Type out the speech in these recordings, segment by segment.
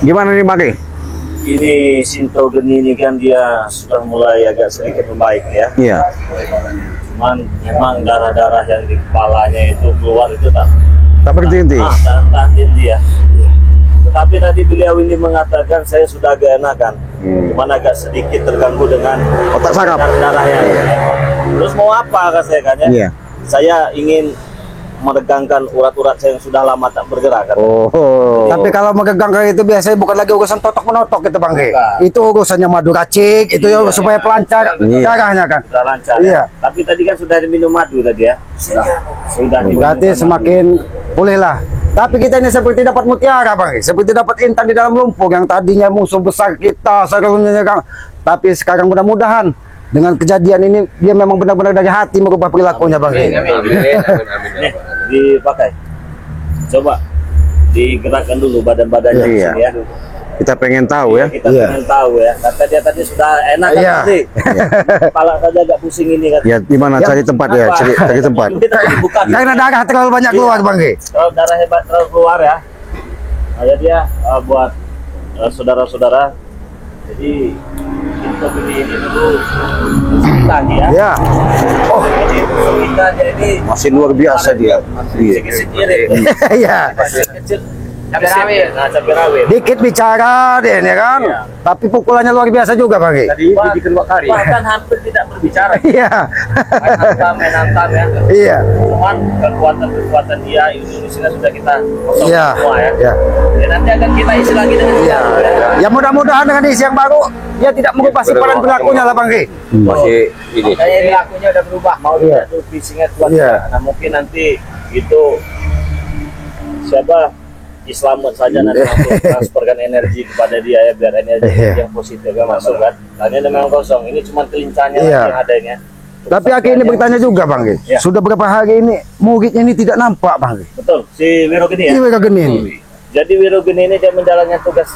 Gimana nih Bang? Ini Sinto Geni ini kan dia sudah mulai agak sedikit membaik ya. Iya. Cuman memang darah-darah yang di kepalanya itu keluar itu tak berhenti. tahan dia. Tetapi tadi beliau ini mengatakan saya sudah agak enakan. Cuman agak sedikit terganggu dengan otak saraf darahnya. Terus mau apa kata saya kan ya? Iya. Saya ingin meregangkan urat-urat saya yang sudah lama tak bergerak kan. Tapi kalau megangkan itu biasanya bukan lagi urusan totok menotok gitu Bang. Itu urusannya madu racik itu ya supaya pelancar darahnya kan. Sudah lancar. Iya. Ya? Tapi tadi kan sudah minum madu tadi ya. Sudah. Berarti semakin pulih lah. Tapi kita ini seperti dapat mutiara Bang. Seperti dapat intan di dalam lumpur yang tadinya musuh besar kita sebelumnya Kang. Tapi sekarang mudah-mudahan dengan kejadian ini dia memang benar-benar dari hati merubah perilakunya Bang. Nih, dipakai. Coba digerakkan dulu badan-badannya di sini ya. Kita pengen tahu ya. Kita pengen tahu ya. Kata dia tadi sudah enak kan tadi. Kepala saja agak pusing ini kan. Ya di mana cari tempat ya, cari tempat. Karena darah terlalu banyak keluar Bang. Kalau darah hebat terlalu keluar ya. Nah, dia buat saudara-saudara. Jadi kita ini dulu lagi ya. Ya. Oh, kita jadi Masih luar biasa dia. sedikit irit. Iya. Kecil. Cabai rawit. Nah, cabai rawit. Dikit bicara deh ya kan. Iya. Tapi pukulannya luar biasa juga Bang. Tadi dibikin wakari. Bahkan hampir tidak berbicara. Iya. Main hantam ya. Iya. Cuman kekuatan dia Indonesia sudah kita kosong Iya. semua ya. Iya. Ya, nanti akan kita isi lagi dengan Iya. Ya mudah-mudahan dengan isi yang baru dia tidak mengubah simpanan perilakunya lah Bang. Masih ini. Kayak perilakunya udah berubah. Mau Iya. tidak tuh fisiknya kuat. Iya. Nah, mungkin nanti itu siapa Islamet saja nanti langsung transferkan energi kepada dia ya biar energi yang positif kan masuk kan. Tanya memang kosong. Ini cuma kelincahannya Iya. yang adanya. Tapi Aki ini bertanya juga Bang. Ya. Sudah berapa hari ini muridnya ini tidak nampak Bang. Betul, si Wirogeni ya. Ini mereka geni. Jadi Wirogeni ini dia menjalankan tugas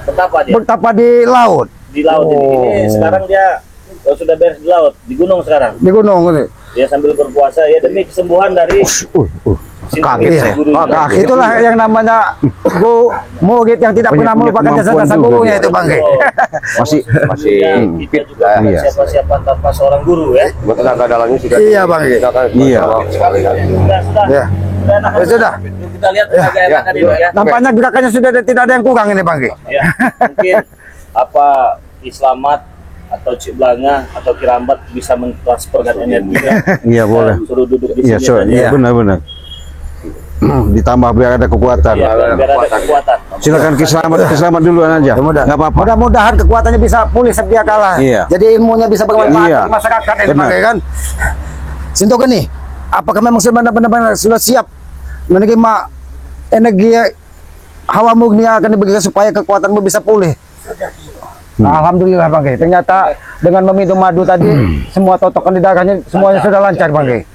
betapa dia Betapa di laut, di laut ini sekarang dia sudah beres di laut, di gunung sekarang. di gunung ini. Dia sambil berpuasa ya demi kesembuhan dari Kaget saya. Kaget. Itulah yang namanya murid yang tidak pernah melupakan jasa-jasa gurunya itu Bang. Masih kita juga akan siapa-siapa tanpa seorang guru ya. Buat tenaga dalamnya sudah. Iya Bang. Iya. Sudah. Ya. Ya, sudah. Kita lihat tenaga enakan dulu ya. Nampaknya gerakannya sudah tidak ada yang kurang ini Bang. Ya, mungkin apa Islamat atau Cik Blanga atau Kirambat bisa mentransferkan energinya. Iya boleh. Suruh duduk di Iya, sini. iya benar-benar. Ditambah biar ada kekuatan. Biar ada kekuatan. Silakan Kiselamat duluan aja. Enggak apa-apa. Mudah-mudahan kekuatannya bisa pulih sedia kala. Iya. Jadi ilmunya bisa bermanfaat Iya. bagi masyarakat ini Benar. Bang, kan. Sinto Geni, apakah memang benar-benar sudah siap menerima energi hawa murni yang akan diberikan supaya kekuatanmu bisa pulih? Alhamdulillah Bang. Ternyata dengan meminum madu tadi semua totokan di darahnya semuanya sudah lancar Bang.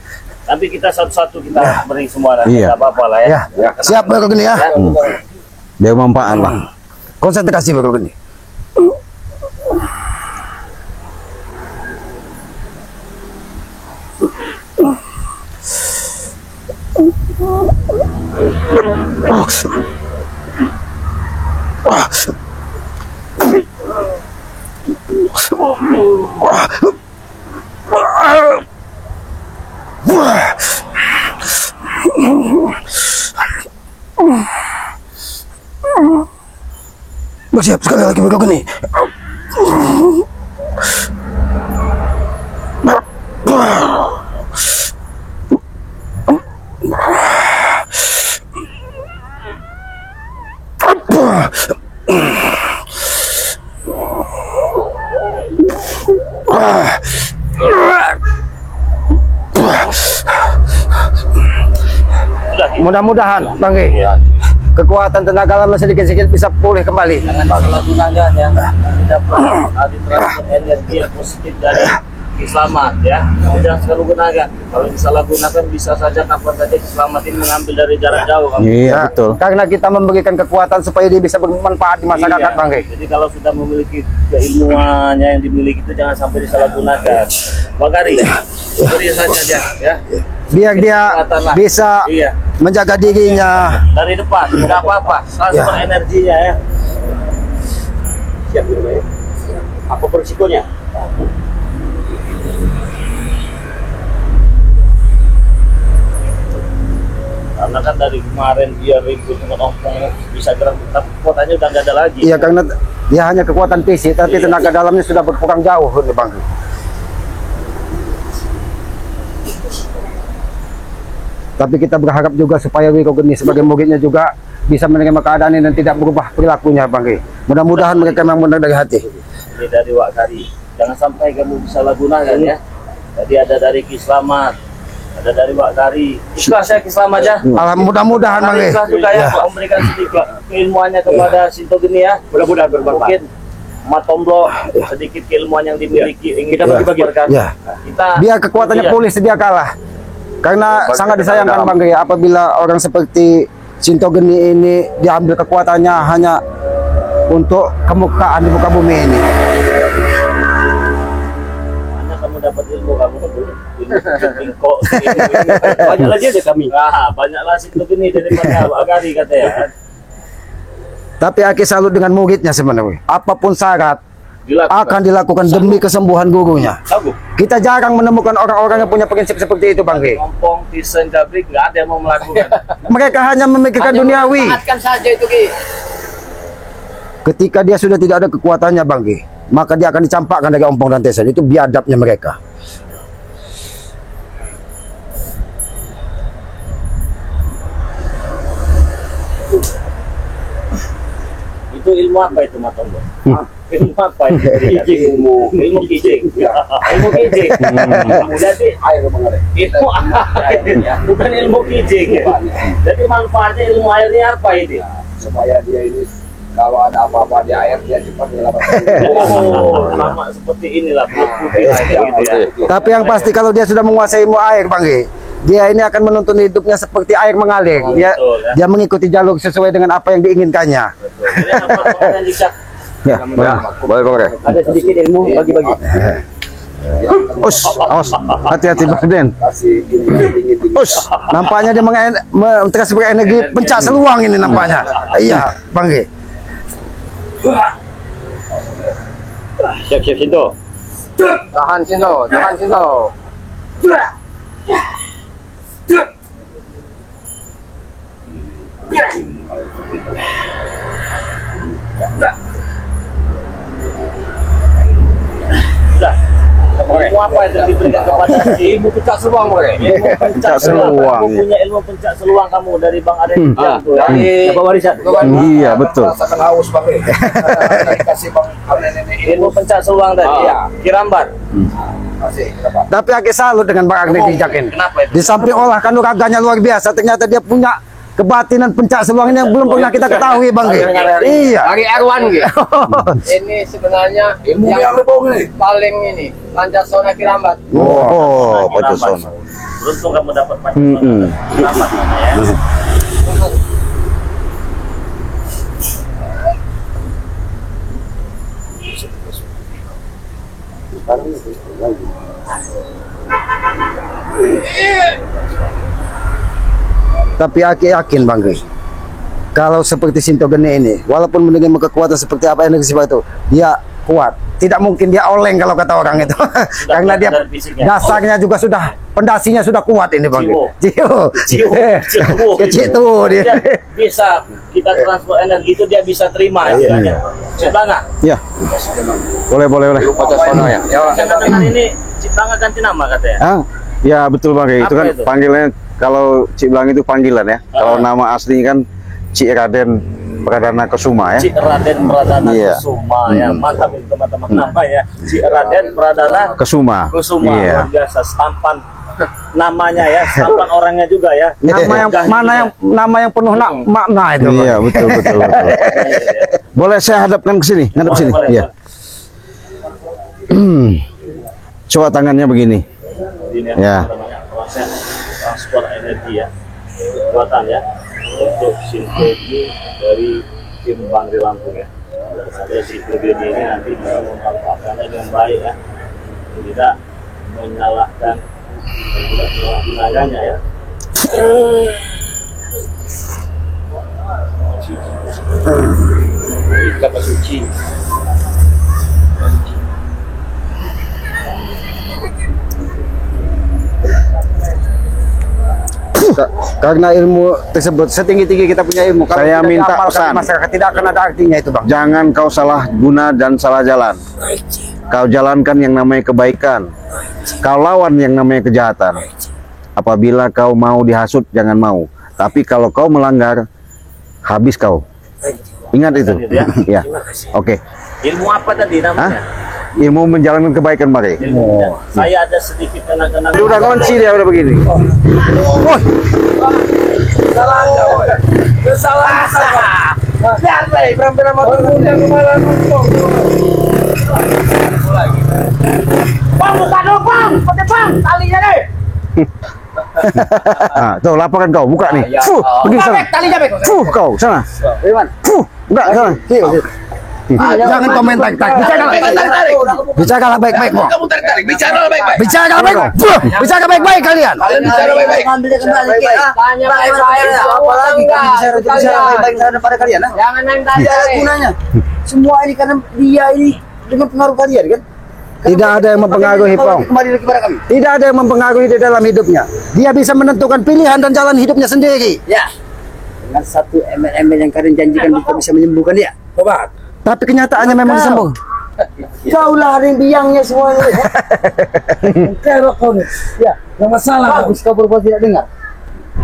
Nanti kita satu-satu kita beri semua lah. Iya. Tidak apa-apa lah ya. Ya, siap Bang Geni ya. Dia manfaat lah. Konsentrasi Bang Geni. Bersiap sekali lagi Bang Geni. Mudah-mudahan Bang kekuatan tenaga lama sedikit-sedikit bisa pulih kembali. Jangan disalahgunakan ya. Tidak perlu ditransfer energi yang positif dari Selamat ya. Jangan selalu gunakan. Kalau disalahgunakan bisa saja kapan saja Selamat ini mengambil dari jarak jauh. Iya betul. Karena kita memberikan kekuatan supaya dia bisa bermanfaat di masyarakat Iya. Bang. Jadi kalau sudah memiliki keilmuannya yang dimiliki itu jangan sampai disalahgunakan. Bakari, beri saja dia ya. Biar dia Kekuatan lah. bisa Iya. menjaga dirinya. Dari depan, nggak apa-apa. Transfer energinya ya. Siap dulu ya. Apa berisikonya? Karena kan dari kemarin dia ribut dengan ompong bisa gerak, tapi kekuatannya udah nggak ada lagi. Iya, karena dia hanya kekuatan fisik, tapi Iya. tenaga dalamnya sudah berkurang jauh, Bang. Tapi kita berharap juga supaya Wirogeni sebagai muridnya juga bisa menerima keadaan ini dan tidak berubah perilakunya, Bang. Mudah-mudahan mereka memang benar dari hati. Ini dari Wak Kari. Jangan sampai kamu disalahgunakan ya. Tadi ada dari Ki Slamet, ada dari Wak Kari. Ikhlas ya Ki Slamet ya. Mudah-mudahan, Bang. Ikhlas juga ya, memberikan sedikit keilmuannya kepada Sinto Geni ya. Mudah-mudahan bermanfaat. Mungkin Matomblo sedikit keilmuan yang dimiliki ingin Kita bagi-bagi. disebarkan. Ya. Kita Biar kekuatannya iya. pulih sedia kalah. Karena sangat disayangkan, Bang, apabila orang seperti Sinto Geni ini diambil kekuatannya hanya untuk kemukaan di muka bumi ini. Mana kamu dapat ilmu kamu ilmu bingkok Banyak lagi ada kami. banyaklah Sinto Geni daripada Wak Kari katanya. Tapi Aki salut dengan muridnya sebenarnya. Apapun syarat akan dilakukan demi kesembuhan gurunya. Sanggup. Kita jarang menemukan orang-orang yang punya prinsip seperti itu, Bang. Ngompong desain gabrik nggak ada yang mau melakukan. Mereka hanya memikirkan duniawi. Manfaatkan saja itu Ki. Ketika dia sudah tidak ada kekuatannya, Bang, maka dia akan dicampakkan dari ompong dan tesan. Itu biadabnya mereka. Itu ilmu apa itu Matomblo? Ilmu apa itu? Ilmu kijing. Ilmu kijing. Jadi Air mengalir. ilmu air, bukan ilmu kijing. Jadi manfaatnya ilmu airnya apa ini? Supaya dia ini kalau ada apa-apa di air dia cepat menyelamatkan. Oh, sama seperti inilah putih gitu ya. Tapi yang pasti kalau dia sudah menguasai ilmu air, Bang, dia ini akan menuntun hidupnya seperti air mengalir. Dia Betul, ya. dia mengikuti jalur sesuai dengan apa yang diinginkannya. Jadi apa yang bisa Ya, boleh. Ada sedikit ilmu bagi-bagi. Us, awas, hati-hati, Bang Den. Kasih dingin. Us, nampaknya dia mentransfer energi pencak seluang ini nampaknya. Iya, Bang. Siap Sinto. Tahan Sinto, tahan Sinto. sudah. Ilmu apa yang diberikan kepada si Ilmu pecah seluang boleh. ilmu pencak seluang. seluang, Kamu ya. punya ilmu pencak seluang kamu dari Bang Aden. Dari dapat warisan. Iya, betul. Rasakan haus Bang. Kasih Bang nenek Ilmu pencak seluang tadi. Ah. Kirambat. Kasih dapat. Tapi Aki salut dengan Bang Agni Dijakin. Kenapa itu? Di samping olah kanuraganya luar biasa, ternyata dia punya kebatinan pencak seluang ini yang belum pernah kita ketahui, Bang. Iya. Dari Erwan gitu. Ini sebenarnya Ilmu yang lebih nih. paling ini Pancasona Kirambat. Oh, Kirambat. Pancasona. Beruntung kamu dapat Pancasona. Kirambat namanya ya. Tapi Aki yakin, Bang, kalau seperti Sinto Geni ini, walaupun menerima kekuatan seperti apa energi sifat itu, dia kuat. Tidak mungkin dia oleng kalau kata orang itu. Karena dia dari fisiknya. dasarnya juga sudah, pondasinya sudah kuat ini, Bang. Jiwo. Kecil tuh dia. Bisa kita transfer energi itu dia bisa terima istilahnya. Ciplanga. Ya. Boleh. Pancasona ya. Saya dengar ini Ciplanga ganti nama katanya. Ah, ya betul, Bang. Itu Apa kan itu? panggilannya, kalau Cik Blang itu panggilan ya. Kalau nama aslinya kan Cik Raden Pradana Kesuma ya. Cik Raden Pradana Iya. Kusuma ya. Mantap itu teman-teman nama ya. Cik Raden Pradana Kesuma. Kusuma. Iya. Luar biasa stampan namanya ya, stampan orangnya juga ya. Nama yang penuh makna itu, Bang. Iya, betul. Boleh saya hadapkan ke sini, ngadep sini. Boleh, Iya. Coba tangannya begini. Ini Ya. namanya proses transport energi ya, kekuatan ya, untuk sinergi dari tim Bangri Lampung ya. Ada si Tribedi ini nanti bisa memanfaatkannya dengan baik ya, tidak menyalahkan dan tidak menyalahgunanya ya. Kelapa suci. Karena ilmu tersebut setinggi-tinggi kita punya ilmu, kalau Saya tidak minta diamalkan pesan. di masyarakat tidak akan ada artinya itu, Bang. Jangan kau salah guna dan salah jalan. Kau jalankan yang namanya kebaikan. Kau lawan yang namanya kejahatan. Apabila kau mau dihasut, jangan mau. Tapi kalau kau melanggar, habis kau. Ingat itu. Ya. Oke. Ilmu apa tadi namanya? Ilmu menjalankan kebaikan, mari. Saya ada sedikit kenang-kenang. Dia udah ngunci, dia udah begini. Ah, tuh laporkan kau, buka nih. Fuh, pergi sana. Fuh, kau sana. Fuh, enggak sana. Jangan komentar, bicara baik-baik, Bang. Kamu tarik-tarik, bicara baik-baik. Bicara baik-baik, bicara baik-baik kalian. Kalian bicara baik-baik. Tanya baik-baik. Apalagi kami bicara baik-baik daripada kalian, nah. Jangan main tanya. Tidak ada gunanya. Semua ini karena dia ini dengan pengaruh kalian, kan? Tidak ada yang mempengaruhi, Pong. Kembali lagi kepada kami. Tidak ada yang mempengaruhi di dalam hidupnya. Dia bisa menentukan pilihan dan jalan hidupnya sendiri. Ya, dengan satu ML yang kalian janjikan bisa menyembuhkan dia. Obat. Tapi kenyataannya memang sembuh. Kau lah ada yang biangnya semuanya. Kerok kau nih. Ya, yang masalah. Bagus kau berbuat tidak dengar.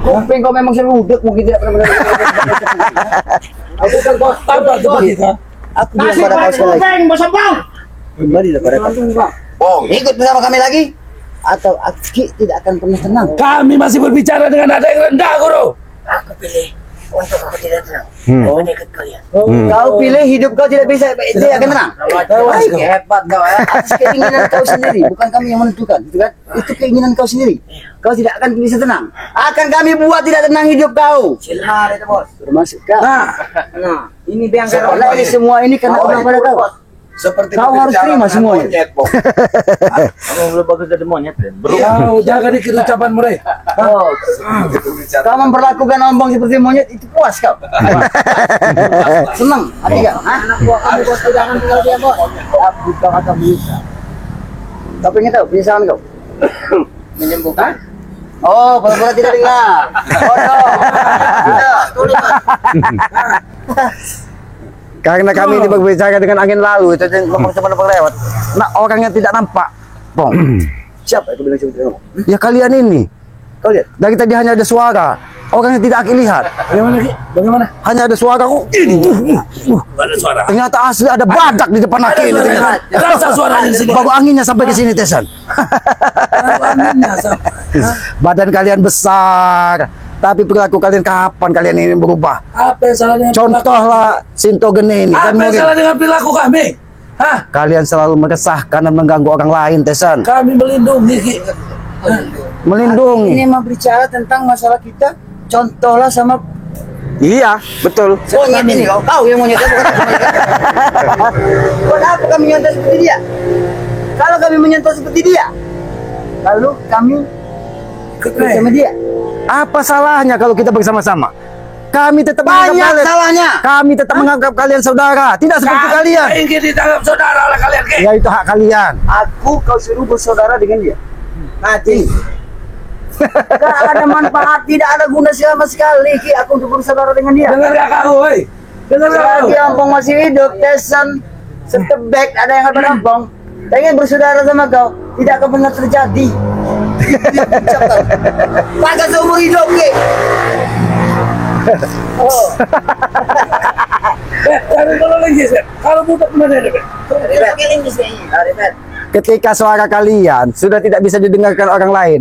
Kuping kau memang seruduk, mungkin tidak pernah mendengar. Aku kan kau tambah seperti itu. Aku bilang pada kau sekali lagi. Kembalilah pada kami. Ikut bersama kami lagi. Atau Aki tidak akan pernah tenang. Kami masih berbicara dengan nada yang rendah, Guru. Aku pilih untuk aku tidak tenang. Oh, ikut kalian. Kau pilih hidup kau tidak bisa tidak akan tenang. Baik, hebat kau ya. Atas keinginan kau sendiri, bukan kami yang menentukan, gitu kan? Itu keinginan kau sendiri. Kau tidak akan bisa tenang. Akan kami buat tidak tenang hidup kau. Silahkan itu, Bos. Termasuk kau. Nah, ini biang kerok ini semua ini karena ulah pada kau. Seperti Kau harus berbicara terima dengan semuanya. monyet, Bos. Kamu belum bagus jadi monyet, Ben. Kau jaga dikit ucapan mereka. Oh, Berbicara kau memperlakukan ombong seperti monyet itu puas kau. Senang, hati kau. Anak buah kamu bos tidak akan tinggal dia bos. Aku kau akan bisa. Kau pengen tahu penyesalan kau? Menyembuhkan? Oh, pura-pura tidak dengar. Oh, no. Tidak, tulis. Karena kami ini berbicara dengan angin lalu, itu yang ngomong teman-teman lewat. Nah, orangnya tidak nampak, Pong. Siapa itu bilang seperti itu? Ya kalian ini. Kau lihat? Dari tadi hanya ada suara. Orangnya tidak Aki lihat. Bagaimana, Ki? Bagaimana? Hanya ada suara kok. Ada suara. Ternyata asli ada badak di depan Aki ini. Rasa suaranya di sini. Bawa anginnya sampai ke sini, Tesan. Anginnya, Sam. Badan kalian besar. Tapi perilaku kalian kapan kalian ini berubah? Apa yang salah dengan Contohlah Sinto Geni ini. Apa Kan yang salah mungkin dengan perilaku kami? Hah? kalian selalu meresahkan dan mengganggu orang lain, Tesan. Kami melindungi, Ki. Melindungi. Ini mau bicara tentang masalah kita. Contohlah sama Iya, betul. monyet ini. Kau tahu yang monyet itu bukan monyet. Buat apa kami menyentuh seperti dia? Kalau kami menyentuh seperti dia, lalu kami ikut sama dia. Apa salahnya kalau kita bersama-sama? Kami tetap menganggap Banyak kalian, salahnya. kami tetap menganggap kalian saudara, tidak seperti kalian. Ingin ditanggap saudara lah kalian, Ki. Ya itu hak kalian. Aku kau suruh bersaudara dengan dia. Mati. Tidak ada manfaat, tidak ada guna sama sekali Ki aku untuk bersaudara dengan dia. Dengar gak kau, woi? Dengar gak kau? Selagi Ampong masih hidup, Tesan setebek ada yang ada Ampong. Pengen bersaudara sama kau, tidak akan pernah terjadi. Pakai seumur hidup, Ki. Oh, Jangan kalau lagi, Bet. Kalau budak mana ada, Bet? Ketika suara kalian sudah tidak bisa didengarkan orang lain,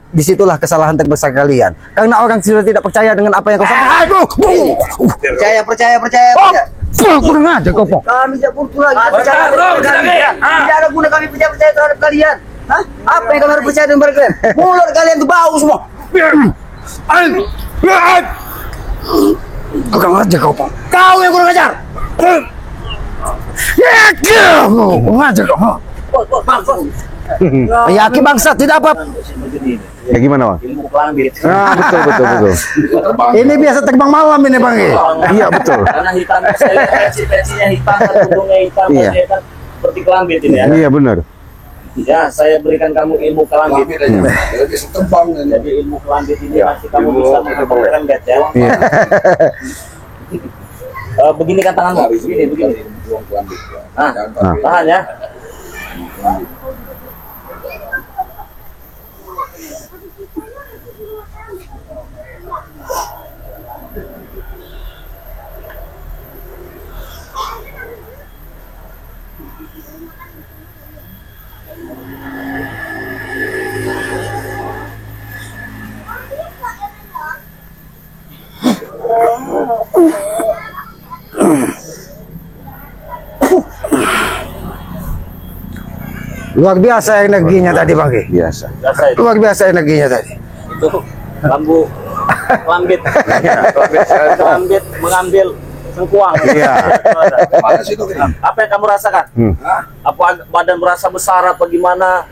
disitulah kesalahan terbesar kalian. Karena orang sudah tidak percaya dengan apa yang kau sampaikan. percaya. Kurang aja kau, Pong. Kami tidak butuh lagi percaya. Taruh, kita, Tidak ada guna kami percaya terhadap kalian. Hah? Apa yang kami harus percaya dengan kalian? Mulut kalian tuh bau semua. Kurang aja kau, Pong. Kau yang kurang ajar. Ya, kurang aja kau. Ya aki bangsa tidak apa. Begini, Ya gimana, Bang? ilmu kelambit. Nah, betul betul betul. Ini biasa terbang malam ini Bang. Iya betul. Karena hitam, saya pensinya hitam, kan tudungnya hitam, Iya. dia kan seperti kelambit ini ya. Iya benar. Ya, saya berikan kamu ilmu kelambit. Kami aja bisa terbang dan Jadi ilmu kelambit ini nanti kamu bisa merembet ya. Iya. Begini kan tanganmu, begini. Nah, tahan ya. Luar biasa energinya tadi Bang. Biasa. Biasa itu. Luar biasa energinya tadi. Itu lambu kelambit. Kelambit mengambil sengkuang. Iya. mana sih itu? Apa yang kamu rasakan? Apa badan merasa besar apa gimana?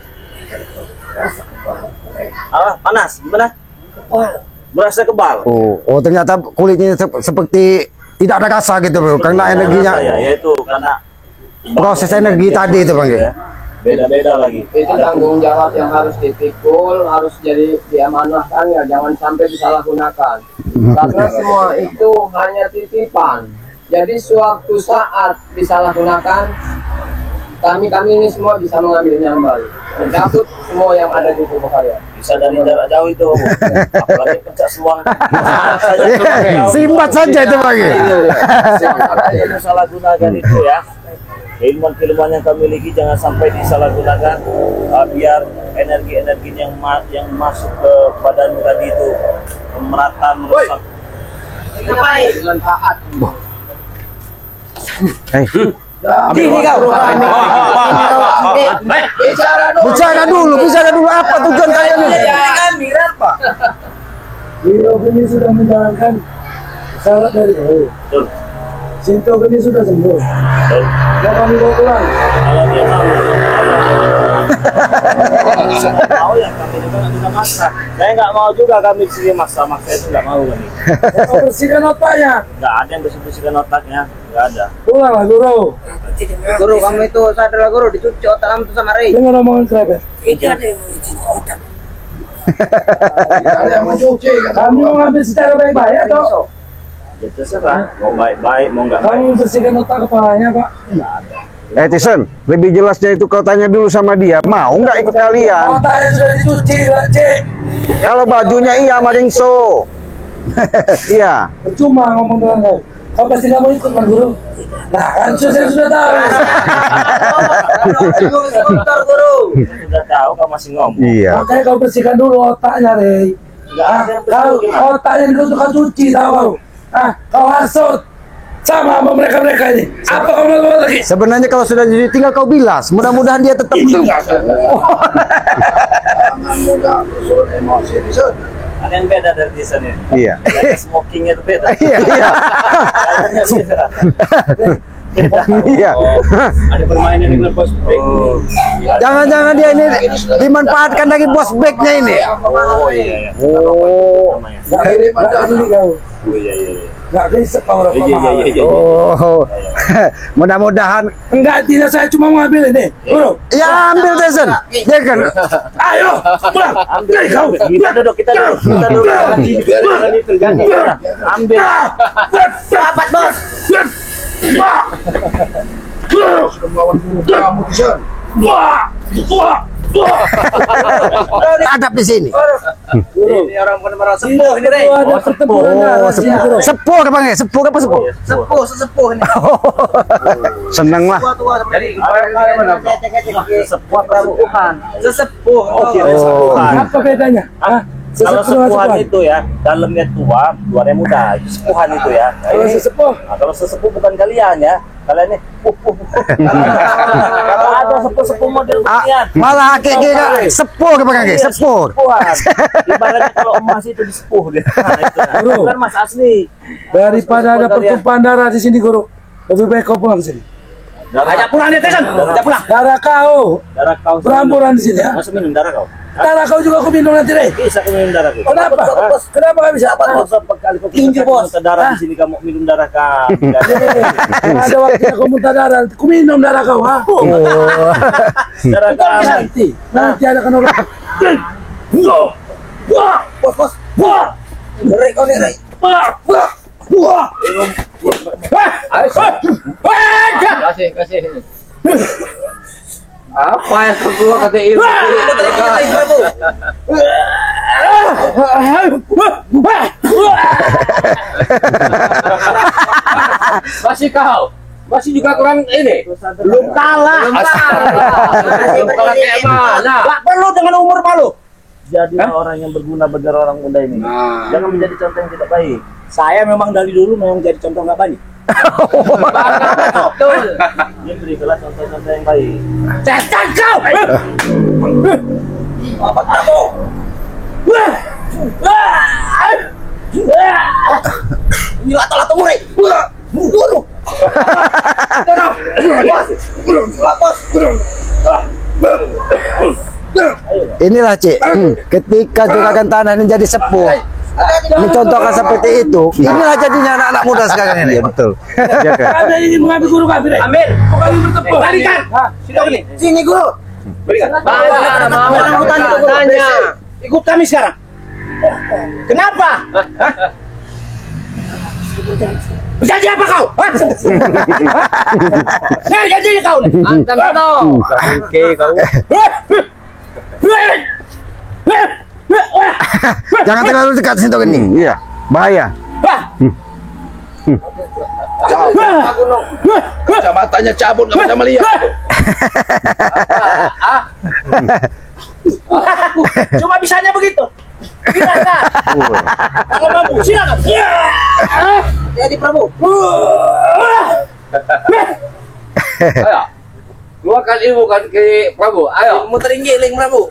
Panas gimana? Merasa kebal. Oh ternyata kulitnya seperti tidak ada rasa gitu Bro. Karena energinya ya, yaitu karena proses energi tadi itu Bang. beda-beda lagi. Itu tanggung jawab yang harus dipikul, harus jadi diamanahkan ya, jangan sampai disalahgunakan. Karena semua itu hanya titipan. Jadi suatu saat disalahgunakan, kami ini semua bisa mengambilnya kembali, mencabut semua yang ada di tubuh kalian. Bisa dari jarak jauh itu. Apalagi pencak seluang. Simbat saja itu Bang. Jangan salah gunakan itu ya. Ilmuwan yang kami miliki jangan sampai disalahgunakan, biar energi-energi yang masuk ke badan tadi itu merata merusak. Dengan taat. Ini kau. Bicara dulu apa tujuan kalian ini? Beliau ini sudah menjalankan syarat dari Betul. Sinto ini sudah sembuh. Betul. Mau kami bawa pulang. Kalau dia mau ya kami juga nggak bisa maksa. Saya nggak mau juga kami di sini maksa-maksa itu nggak mau kami. Mau bersihkan otaknya. Nggak ada yang bersih-bersihkan otaknya, nggak ada. Pulanglah Guru. Guru, kamu itu sadarlah Guru, dicuci otak kamu itu sama Rey. Dengar omongan Krebet. Yang mencuci Kamu mau ngambil secara baik-baik atau Ya terserah, mau baik-baik mau nggak baik. kamu bersihkan otak kepalanya Pak? Tyson, lebih jelasnya itu kau tanya dulu sama dia. Mau nggak ikut kalian? Otaknya sudah dicuci, Pak Cik. Kalau bajunya iya Maringso. Iya. Percuma ngomong dengan kau. Kau pasti nggak mau ikut Pak Guru. Nah kan saya sudah tahu. Sudah tahu kau masih ngomong. Iya. Makanya kau bersihkan dulu otaknya, Rey. Nggak ada yang Kau bersih. otaknya dulu tuh kau cuci, tahu kau? Kau hasut sama mereka ini. Apa kau mau lagi? Sebenarnya kalau sudah jadi tinggal kau bilas. Mudah-mudahan dia tetap jangan mudah usul emosi di sana. Ada yang beda dari di sana. Iya. Smokingnya itu beda. Iya, iya. Kayaknya beda. Beda. Iya. Ada permainan dengan bos break. Jangan-jangan dia ini dimanfaatkan dari bos backnya ini. Oh iya. Oh. Gak kirim ada dulu kau. Oh iya. Gak bisa kau orang Iya. Oh. Mudah-mudahan Enggak, tidak, saya cuma mau ambil ini. Guru, ya ambil Tyson. Dia kan ayo pulang. Ambil kau. Kita duduk. Jangan itu ganti. Ambil. Dapat bos. Sudah melawan guru kamu di sana. hadap di sini. Ini orang benar merasa Tidak perlu ada pertempuran darah di sini, Guru. Sepuh apa ya? Sepuh apa sepuh? Sesepuh ini. Seneng lah. Jadi sepuh perempuan. Sesepuh. Oh, kira sepuhan. Apa bedanya? Kalau sepuhan sepuhan. itu ya, dalamnya tua, luarnya muda. Itu sepuhan itu ya. Kalau sesepuh, Nah, kalau sesepuh bukan kalian ya. Kalian ini kalau ada sepuh-sepuh model kalian. Malah kira sepuh apa kaki? Sepuh. Sepuhan. Ibaratnya kalau emas itu disepuh dia. Nah, itu, nah. Bro. Bukan emas asli. daripada ada pertumpahan darah di sini, Guru, lebih baik kau pulang ke sini. Ajak pulang dia Tyson. Ajak pulang. Darah kau Darah kau. beramburan di sini ya. Masuk minum darah kau. Darah kau juga aku minum nanti deh. Bisa kau minum darah kau. Kenapa? Kenapa nggak bisa? Apa? Berapa kali kau Tinju, Bos. muntah darah di sini kamu minum darah kau. Ada waktu aku muntah darah, aku minum darah kau, ha? Darah kau. Nanti ada kan orang. Bos. Ngeri kau nih. Kasih. Apa yang kedua kata ibu? Masih kau. Masih juga kurang ini. Belum kalah. Belum kalah kayak mana? Gak perlu dengan umur malu. Jadilah orang yang berguna bagi orang muda ini. Jangan menjadi contoh yang tidak baik. Saya memang dari dulu memang jadi contoh nggak baik. Betul. Dia berikanlah contoh-contoh yang baik. Setan kau. Apa kamu? Ini lato-lato murid. Guru. Inilah Cik, ketika juragan tanah ini jadi sepuh, mencontohkan seperti itu, inilah jadinya anak-anak muda sekarang ini. Iya betul. Jaga. Kami ingin mengambil guru kami deh. Ambil. Kami bertepuk. Balikan. Sini guru. Berikan. Mau tanya. Ikut kami sekarang. Kenapa? Berjanji apa kau? Nah, janji kau nih. Antam dong. Oke kau. Jangan terlalu dekat sentuh ini. Iya, bahaya. Kacamatanya cabut nggak bisa melihat. Cuma bisanya begitu. Silakan. Kalau mampu, silakan. Jadi Prabu. Ayo. Keluarkan ilmu kan ke Prabu. Ayo. Muterin giling Prabu.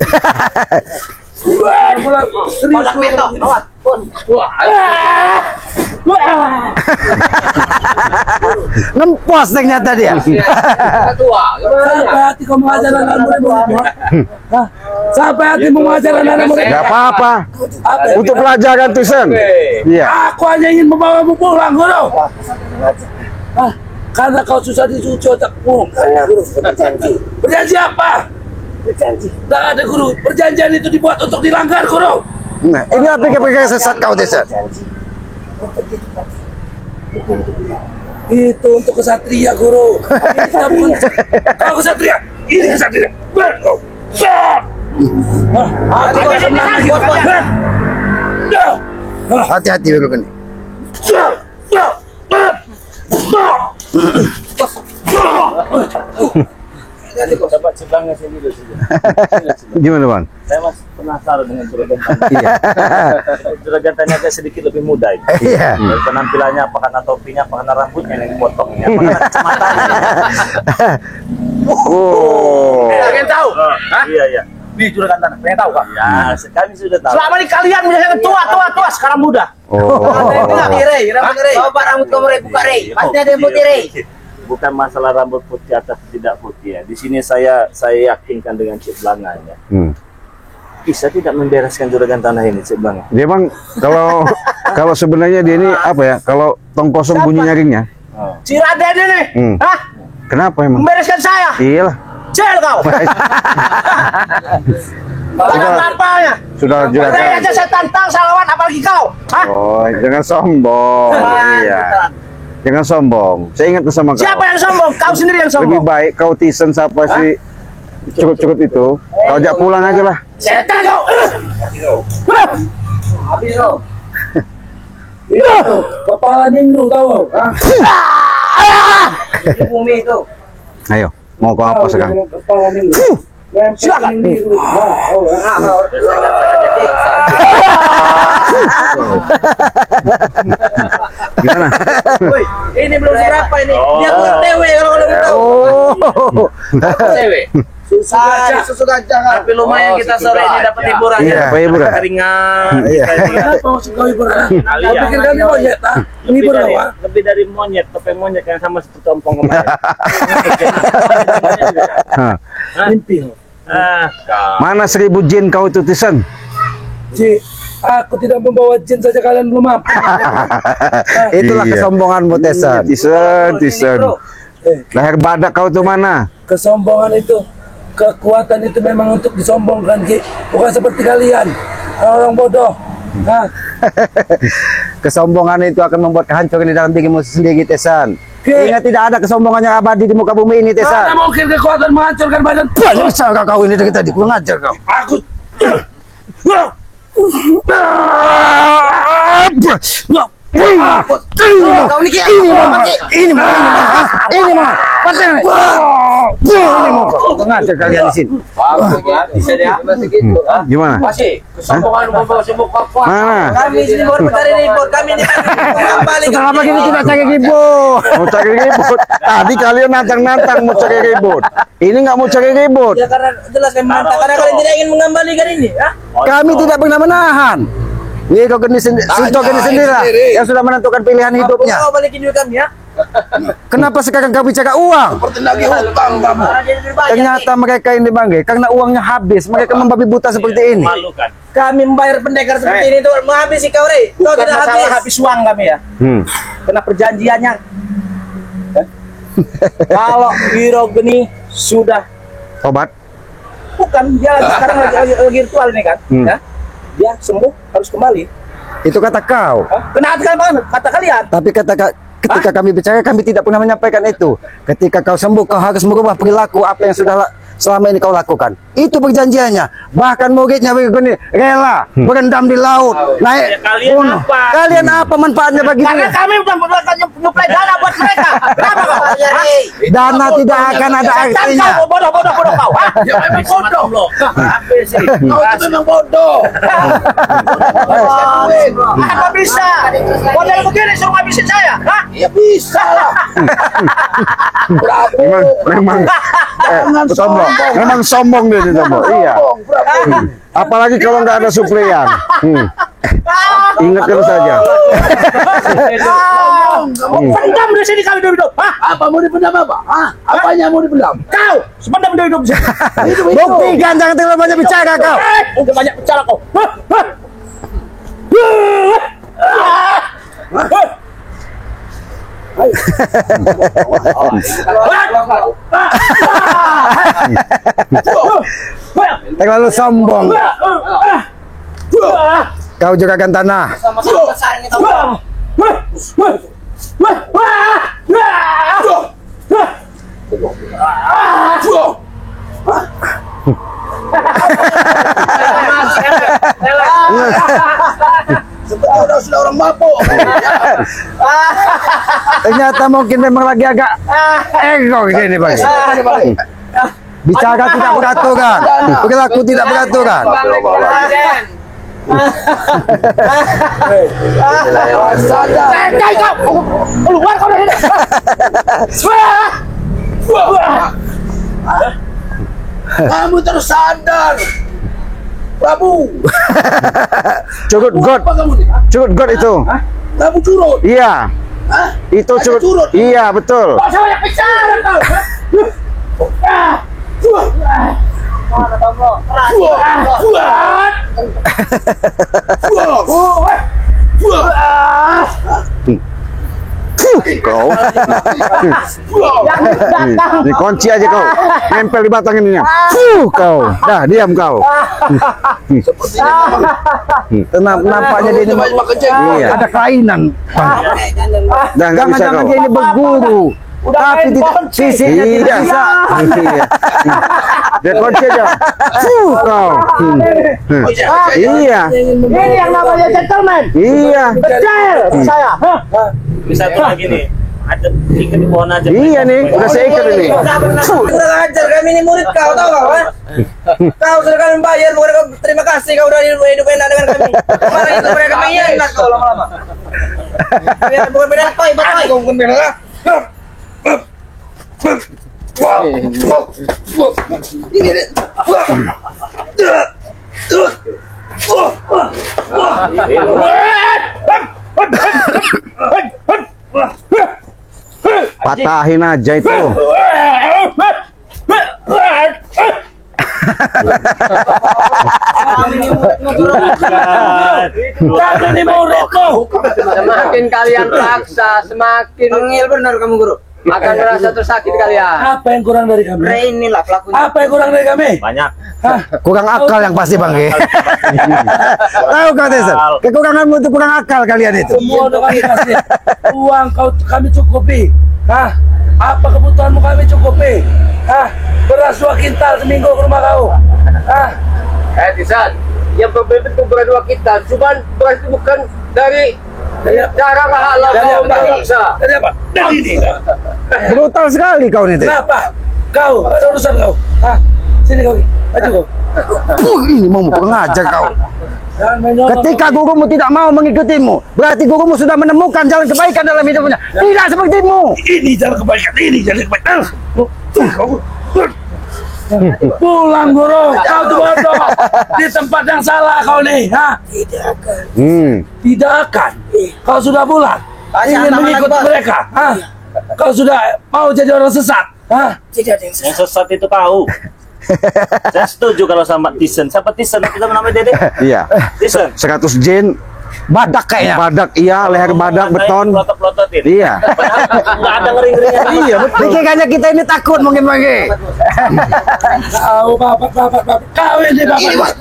Serius Meto. Awas. Ngempos ternyata dia. Ketua. Sampai hati kau mengajar anak murid. Sampai hati mengajar anak murid. Gak apa-apa. Untuk pelajaran Tyson. Iya. Aku hanya ingin membawamu pulang, guru. Karena kau susah dicuci otakmu. Berjanji apa? Berjanji. Tidak ada guru. Perjanjian itu dibuat untuk dilanggar, guru. Nah, ini pikir-pikir sesat kau Tyson. Itu untuk kesatria, guru. Ini kita bukan kau kesatria. Ini kesatria. Aku akan lagi. Hati-hati dulu kan. Dapat sebangnya sendiri saja. Gimana Bang? Saya masih penasaran dengan juragan tanah. Iya. Juragan tanah agak sedikit lebih muda itu. Iya. Dari penampilannya, apa karena topinya, apa karena rambutnya yang dipotongnya, apa karena kacamatanya. Oh. Pengen tahu? Iya. Nih juragan tanah. Pengen tahu kak? Ya, kami sudah tahu. Selama ini kalian menjadi tua, sekarang muda. Oh. Coba rambut kamu Rey, buka Rey. Pasti ada yang putih Rey. Bukan masalah rambut putih atau tidak putih ya. Di sini saya yakinkan dengan Cik Blanga ya. Bisa tidak membereskan juragan tanah ini Cik Blanga? Dia Bang, kalau sebenarnya dia ini apa ya? Kalau tong kosong bunyi nyaringnya. Si Raden ini. Hah? Kenapa emang? Membereskan saya. Iyalah. Cel kau. Apa-apanya. Sudah Rey juragan. aja saya tantang salawan apalagi kau. Hah? Oh, jangan sombong. Iya. Jangan sombong. Saya ingat sama kau. Siapa yang sombong? Kau sendiri yang Lebih sombong. baik kau Tyson siapa sih cukup itu. Kau ajak pulang aja lah. Setan kau. Habis lo. Kepala minggu tahu. Di bumi itu. Ayo, mau kau apa sekarang? Kepala minggu. Silakan. Gimana? Ini belum seberapa ini. Dia kurang TW kalau tahu. Oh. Cewek. Susu gajah. Tapi lumayan kita sore ini dapat hiburan. Iya, ya. dapat hiburan. Keringan. Kenapa maksud kau hiburan? Kalian. Kau pikir kami monyet, ah? Lebih Hiburan dari, apa? lebih dari monyet, topeng monyet yang sama seperti ompong kemarin. Hah. Mimpi. Mana 1000 jin kau itu Tison? Ji, aku tidak membawa jin saja kalian belum mampu. Itulah Iya. kesombonganmu Tesan. Tison. Leher badak kau tuh mana? Kesombongan itu, kekuatan itu memang untuk disombongkan, Ki. Bukan seperti kalian, orang bodoh. Nah, Kesombongan itu akan membuat kehancuran di dalam dirimu sendiri Tesan. Ingat tidak ada kesombongan yang abadi di muka bumi ini mana Tesan. mungkin kekuatan menghancurkan badan? Banyak salah kau ini dari tadi kurang ajar kau. Aku Kau ini mah ngajar kalian di sini. Bisa dia masih gitu. Gimana? Masih kesombongan membawa sibuk apa? Mana? Kami sini baru mencari ribut. Kami ini balik. Kenapa gini tidak cari ribut? Mau cari ribut? Tadi kalian nantang-nantang mau cari ribut. Ini nggak mau cari ribut. Ya karena jelas kami menantang. Karena kalian tidak ingin mengembalikan ini. Ya? Kami tidak pernah menahan. Ini kau geni sendiri lah yang sudah menentukan pilihan hidupnya. Kau balikin duit kami ya. Kenapa sekarang kau bicara uang? seperti lagi hutang kamu. Ternyata mereka ini bangga karena uangnya habis. Mereka membabi buta seperti ini. Malukan. Kami membayar pendekar seperti ini tuh menghabisi kau Rey. Kau Bukan tidak masalah habis. habis uang kami ya. Kena perjanjiannya. Kalau Wiro Geni sudah Obat? bukan dia sekarang lagi virtual nih kan, ya. Dia sembuh harus kembali. Itu kata kau. Hah? Kata kalian. Tapi ketika kami bicara, kami tidak pernah menyampaikan itu. Ketika kau sembuh, kau harus merubah perilaku apa yang sudah selama ini kau lakukan. Itu perjanjiannya. Bahkan muridnya begini rela berendam di laut, naik Ya, kalian gunung. apa? Kalian apa manfaatnya bagi Karena dia? kami udah nyuplai dana buat mereka. Kenapa kau? Dana tidak akan ada artinya. Kau bodoh kau. Hah? Ya memang bodoh. Apa sih? Kau itu memang bodoh. Apa bisa? Model begini suruh ngabisin saya? Hah? Ya bisa lah. Memang sombong. Memang sombong dia sombong. Iya. Apalagi kalau nggak ada suplaian. Ingat terus saja. Pendam di sini kau hidup. Hah? Apa mau dipendam apa? Hah? Apanya mau dipendam? Kau sependam hidup di sini. Buktikan, jangan terlalu banyak bicara kau. Udah banyak bicara kau. Terlalu sombong. Kau juragan tanah. Sama-sama saling kita. Seperti sudah orang mabuk. Ternyata mungkin memang lagi agak ego gini bang. Bicara tidak beraturan, perilaku tidak beraturan. Keluar kau dari sini. Kamu terus sadar. Prabu. Curut God. Apa kamu nih? Curut God itu. Kamu curut. Iya. Hah? Itu Ada curut. curut. Iya, betul. Kau saya banyak bicara kau. Kau. Ini kunci aja kau. Nempel di batang ininya. Kau. Dah, diam kau. Nampaknya dia ini Iya. ada kelainan. Dah nggak bisa Jangan-jangan kau. dia ini berguru. Tapi tidak sisinya tidak bisa. Iya. Dia kunci aja. Kau. Iya. Ini yang namanya gentleman. Iya. Kecil saya. Bisa tuh lagi nih. ada ikat di pohon aja. Iya nih, udah saya ikat ini. Kurang ajar kami ini murid kau tahu kau ha? Kau sudah kami bayar bukan kau terima kasih kau udah hidup enak dengan kami. Kemarin itu mereka enak kau lama-lama. Bukan beda apa ibarat kau bukan beda lah. Ini deh. Patahin aja itu. Kami muridmu. Semakin kalian paksa, semakin Tengil benar kamu guru. akan merasa tersakit kalian. Apa yang kurang dari kami? Inilah pelakunya. Apa yang kurang dari kami? Banyak. Kurang akal yang pasti Bang. Tahu Kang Tesan? Kekuranganmu itu kurang akal kalian itu. Semua udah kami kasih uang kami cukupi. Hah? Apa kebutuhanmu kami cukupi? Hah? Beras 2 kintal seminggu ke rumah kau. Hah? Tisan, yang berbeda itu beras 2 kintal, cuman beras itu bukan dari cara halal Dari kau apa? bisa. Dari apa? Dari ini. Brutal sekali kau ini. Kenapa? Kau, ada urusan kau. Hah? Sini kau. Maju kau. Ini mau pengajar kau. Jangan menyolong. Ketika gurumu tidak mau mengikutimu, berarti gurumu sudah menemukan jalan kebaikan dalam hidupnya. Tidak sepertimu. Ini jalan kebaikan, ini jalan kebaikan. Pulang guru, kau tuh bodoh. Di tempat yang salah kau nih, ha? Tidak akan. Kau sudah pulang, ingin mengikut mereka, ha? Kau sudah mau jadi orang sesat, ha? Yang sesat itu kau. Saya setuju kalau sama Tisen. Siapa Tisen? Kita namanya Dede. Iya. Tisen. 100 jen. Badak kayaknya. Badak, iya, leher badak, beton. Pelotot-pelototin. Iya. Nggak ada ngering-ngeringnya. Iya, betul. Pikirannya kita ini takut mungkin Bang. Kau bapak, kau ini bapak.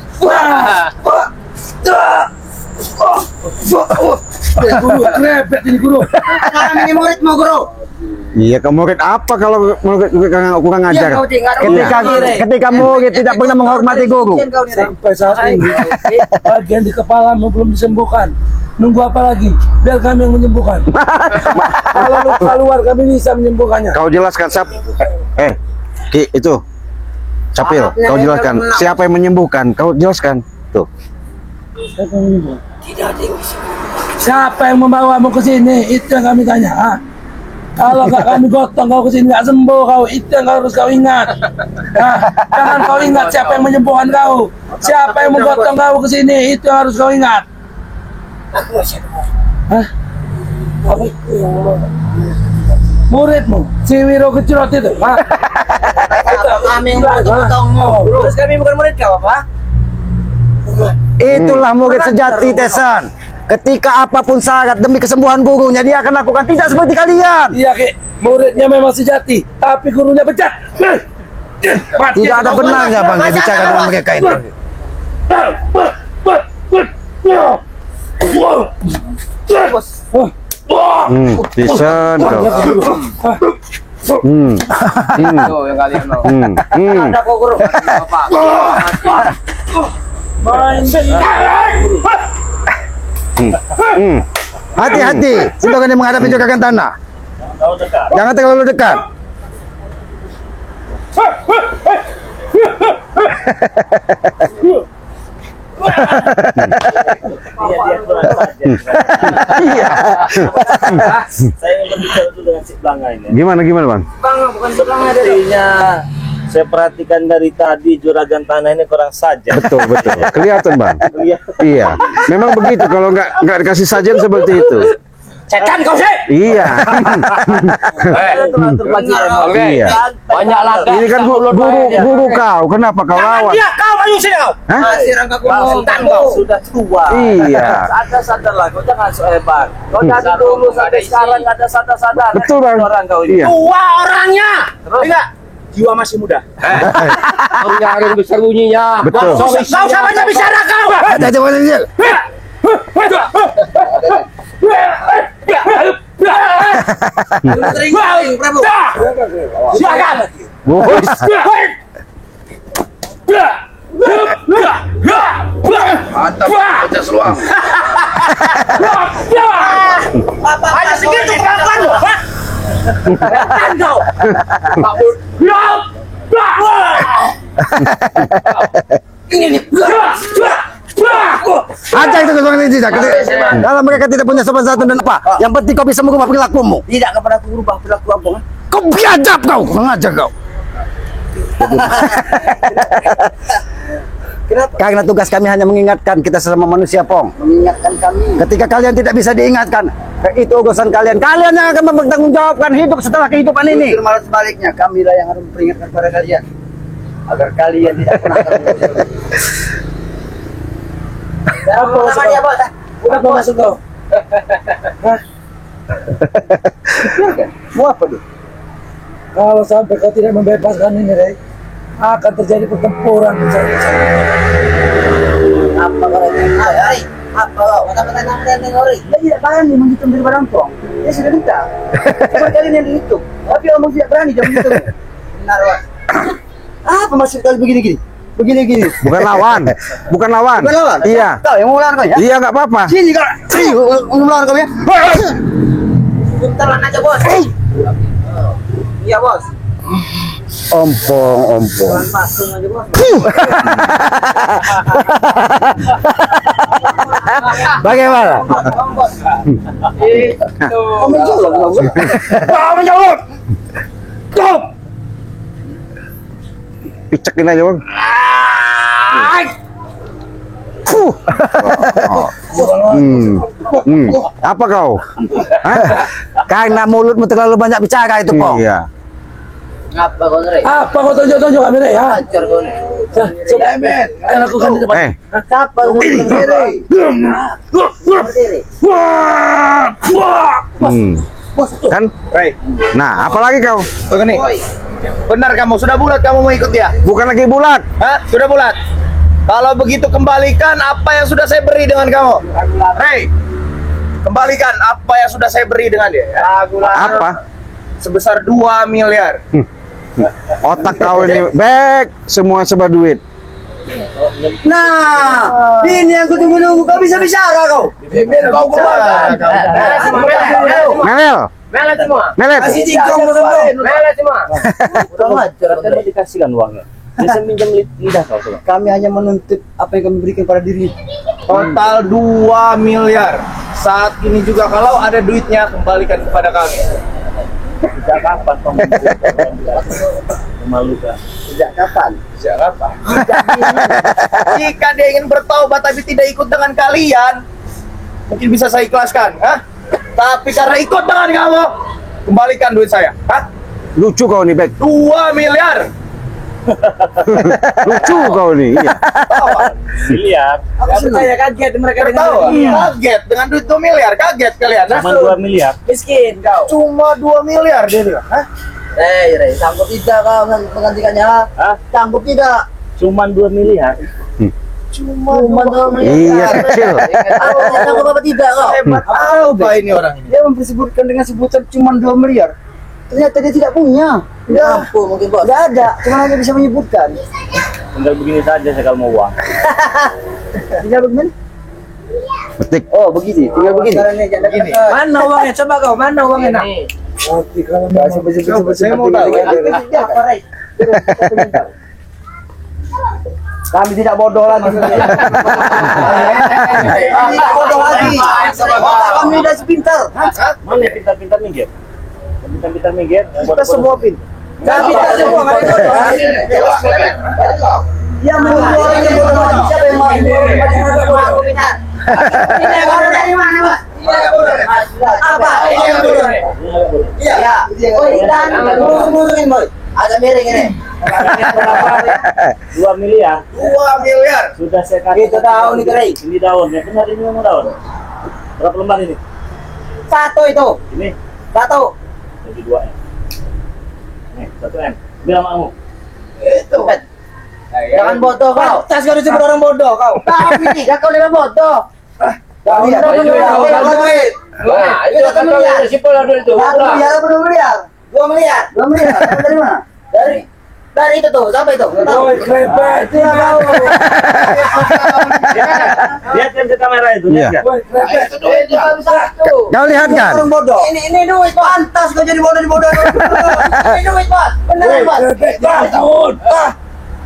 Guru, repet ini guru. Kami ini muridmu guru. Iya, ke murid apa kalau murid kurang ajar? Iya, kau dengar. Ketika murid tidak pernah menghormati guru. Sampai saat ini bagian di kepalamu belum disembuhkan. Nunggu apa lagi? Biar kami yang menyembuhkan. Kalau lu keluar kami bisa menyembuhkannya. Kau jelaskan siapa? Ki, itu. Capil, kau jelaskan siapa yang menyembuhkan? Kau jelaskan. Tuh. Siapa yang menyembuhkan? Siapa yang membawamu ke sini? Itu yang kami tanya. Ha? Kalau nggak kami gotong kau kesini nggak sembuh kau, itu yang harus kau ingat. Nah, jangan kau ingat siapa yang menyembuhkan kau, siapa yang menggotong kau kesini, itu yang harus kau ingat. Hah? Apa? Muridmu, si Wiro Kecurot itu. Hah? Kami yang gotong. Terus kami bukan murid kau apa? Itulah murid sejati Tesan. Ketika apapun syarat demi kesembuhan gurunya, dia akan lakukan, tidak seperti kalian. Iya, Ki. Muridnya memang sejati, tapi gurunya bejat. Tidak ada benarnya Bang bicara dengan mereka ini. Tisen kau. Tuh yang kalian mau. Ada kok guru. Hati-hati, sebelum ini menghadapi jogakan tanah. Kau dekat. Jangan terlalu dekat. Iya, dia kurang ajar. Iya. Saya ingin berbicara dulu dengan si Blanga ini. Gimana Bang? Bang, bukan sebelah ada. Sepertinya saya perhatikan dari tadi juragan tanah ini kurang saja. Betul. Kelihatan Bang. Iya. Memang begitu kalau nggak dikasih sajian seperti itu. Setan kau sih. Iya. Iya. Banyak laga. Ini kan guru kau. Kenapa kau lawan? Dia kau ayo sini kau. Hah? Masih rangka kau setan Kau kau. sudah tua. Iya. Sadarlah, kau jangan so hebat. Kau dari dulu sampai sekarang nggak ada sadar. Betul Bang. Orang kau ini. Iya. Tua orangnya. Terus? Enggak. Jiwa masih muda. Kau nyaring besar bunyinya. Betul. Kau sama aja bicara kau. Hati-hati Bang Daniel. Sering Prabu. Silakan. Bos. Mantap, pecah seluang. Ayo segitu pelan-pelan lu. Kau. Ini nih. Aja itu orang ini tidak. Kalau mereka tidak punya sopan santun dan apa, yang penting kau bisa mengubah perilakumu. Tidak kepada aku berubah perilaku abang. Kau biadab kau, mengajar kau. Kenapa? Karena tugas kami hanya mengingatkan kita sesama manusia, Pong. Mengingatkan kami. Ketika kalian tidak bisa diingatkan, itu urusan kalian. Kalian yang akan mempertanggungjawabkan hidup setelah kehidupan ini. Justru malah sebaliknya, kamilah yang harus memperingatkan kepada kalian agar kalian tidak pernah Apa namanya bos? Apa maksud kau? Mau apa tuh? Kalau sampai kau tidak membebaskan ini, Rey, akan terjadi pertempuran. Apa kalau Ari? Apa kau? Kata-kata nama Ori. Dia tidak berani menghitung dari barang pong. Dia sudah minta. Cuma kalian yang dihitung. Tapi omong tidak berani jangan hitung. Benar, Bos. Apa maksud kalian begini-gini? Begini-gini. Bukan lawan. Bukan lawan. Bukan lawan? Iya. Kau yang mau lawan kau ya? Iya, nggak apa-apa. Sini kau. Sini mau lawan kau ya? Bentar aja, Bos. Iya, Bos. Ompong. Masuk aja, Bos. Bagaimana? Bos. Itu. Kau menjolok, Bos. Kau menjawab. Stop. Picekin aja, Bang. Apa kau? Hah? Karena mulutmu terlalu banyak bicara itu, Pong. Iya. Apa kau Rey? Apa kau tunjuk-tunjuk kami, Rey? Ha? Hancur kau nih. Coba lakukan di depan. Siapa yang berdiri? Berdiri. Kan? Nah, apalagi kau? Begini. Benar kamu, sudah bulat kamu mau ikut dia? Bukan lagi bulat. Hah? Sudah bulat? Kalau begitu kembalikan apa yang sudah saya beri dengan kamu. Hei, kembalikan apa yang sudah saya beri dengan dia. Apa? Sebesar 2 miliar. Otak kau ini back, semua sebab duit. Nah, ini yang kutunggu-tunggu. Kau bisa bicara kau. Kau kembali. Melel, Melet semua. melet. Kasih jingkrong dulu. Melet semua. Udah wajar. Kan mau dikasihkan uangnya. Bisa minjam lidah kau coba. Kami hanya menuntut apa yang kami berikan pada diri. Total 2 miliar. Saat ini juga kalau ada duitnya kembalikan kepada kami. Sejak kapan kau memalukan? Sejak kapan? Sejak apa? Jika dia ingin bertaubat tapi tidak ikut dengan kalian, mungkin bisa saya ikhlaskan. Hah? Tapi karena ikut dengan kamu, kembalikan duit saya. Hah? Lucu kau nih, Bek. 2 miliar. Lucu kau nih. Iya. Miliar. Saya kaget mereka Tertawa? Kaget dengan duit 2 miliar. Kaget kalian. Hah? Cuma 2 miliar. miskin kau. Cuma 2 miliar dia bilang. Hah? Rey, sanggup tidak kau menggantikannya? Hah? Sanggup tidak? Cuma 2 miliar. Cuma 2 miliar. Iya, kecil. Apa sanggup apa tidak kau? Hebat apa ini orang ini? Dia mempersebutkan dengan sebutan cuma 2 miliar. Ternyata dia tidak punya. Ya, mungkin bos. Tidak ada, cuma hanya bisa menyebutkan. Tinggal begini saja saya kalau mau uang. Tinggal begini? Petik. Oh, begini. Tinggal begini. Begini. Mana uangnya? Coba kau, mana uangnya? Nak? Saya mau tahu. Kami tidak bodoh lagi. Kami tidak bodoh lagi. Kami sudah sepintar. Mana yang pintar-pintar minggir? Pintar-pintar minggir. Kita semua pintar. Kami tidak semua. Yang menunggu orang yang bodoh. Siapa yang mau? Ini yang bodoh dari mana, Pak? Apa? Ini yang bodoh. Iya. Oh, dan ngurungin, Boy. Ada miring ini. 2 miliar. 2 miliar. Sudah saya kasih. Itu daun nih, Rey. Ini daun. Ya benar ini memang daun. Berapa lembar ini? Satu itu. Ini. Satu. Jadi 2 M. Nih, 1 M. Bilang makmu. Itu. Jangan bodoh kau. Tas kau disebut orang bodoh kau. Kami tidak kau lebih bodoh. Kami tidak bodoh. duit. Nah, itu kan kau si pola dulu itu. 1 miliar apa 2 miliar? 2 miliar. 2 miliar. Dari mana? Dari Dari itu tuh, siapa itu? Woi, krebet. Lihat yang ke kamera itu. Iya. lihat. Woi, krebet. Kau lihat kan? Orang bodoh. Ini duit, Bos. Pantas kau jadi bodoh di bodoh. Ini duit, Bos. Beneran, Bos. Krebet tahun.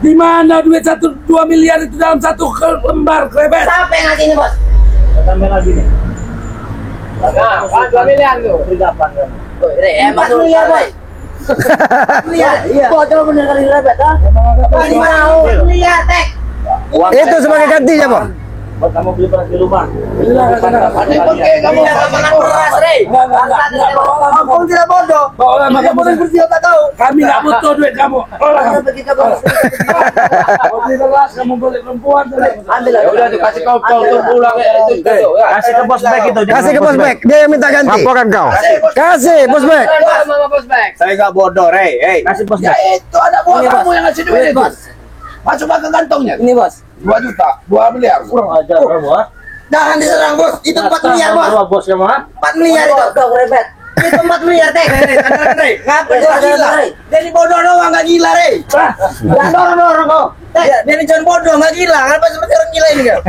Di mana duit 2 miliar itu dalam satu lembar krebet? Siapa yang ngasih ini, Bos? Kamera gini. Nah, 2 miliar tuh. 38 kan. Emang miliar, Bos. Miliar. Bodoh bener kali krebet, ha? Kali mau miliar, Tek. Itu sebagai gantinya, Bang. Buat kamu beli beras di rumah. Kamu makan beras, Rey. Kamu tidak bodoh. Kamu bodoh seperti otak kau. Kami nggak butuh duit kamu. Orang begitu kau. Mau beli beras, kamu beli perempuan. Ambil Ya udah tuh kasih kau tuh pulang itu. Kasih ke bos bag itu. Kasih ke bos bek, dia yang minta ganti. Laporkan kau. Kasih bos bek. Mama bos bag. Saya nggak bodoh, Rey. Kasih bos Ya bag. itu ada buah kamu yang ngasih duit itu. Masukkan ke kantongnya. Ini, Bos. 2 juta, 2 miliar. Kurang ajar kamu, ha? Jangan diserang, Bos. Itu 4 miliar, Bos. Sama bos kamu, ha? 4 miliar itu. Bodoh, krebet. Itu 4 miliar, Tek. Ngapa dia gila? Jadi bodoh doang, nggak gila, Rey. Jangan dorong-dorong kau. Tek, dia ini cuma bodoh, nggak gila. Kenapa seperti orang gila ini, kau?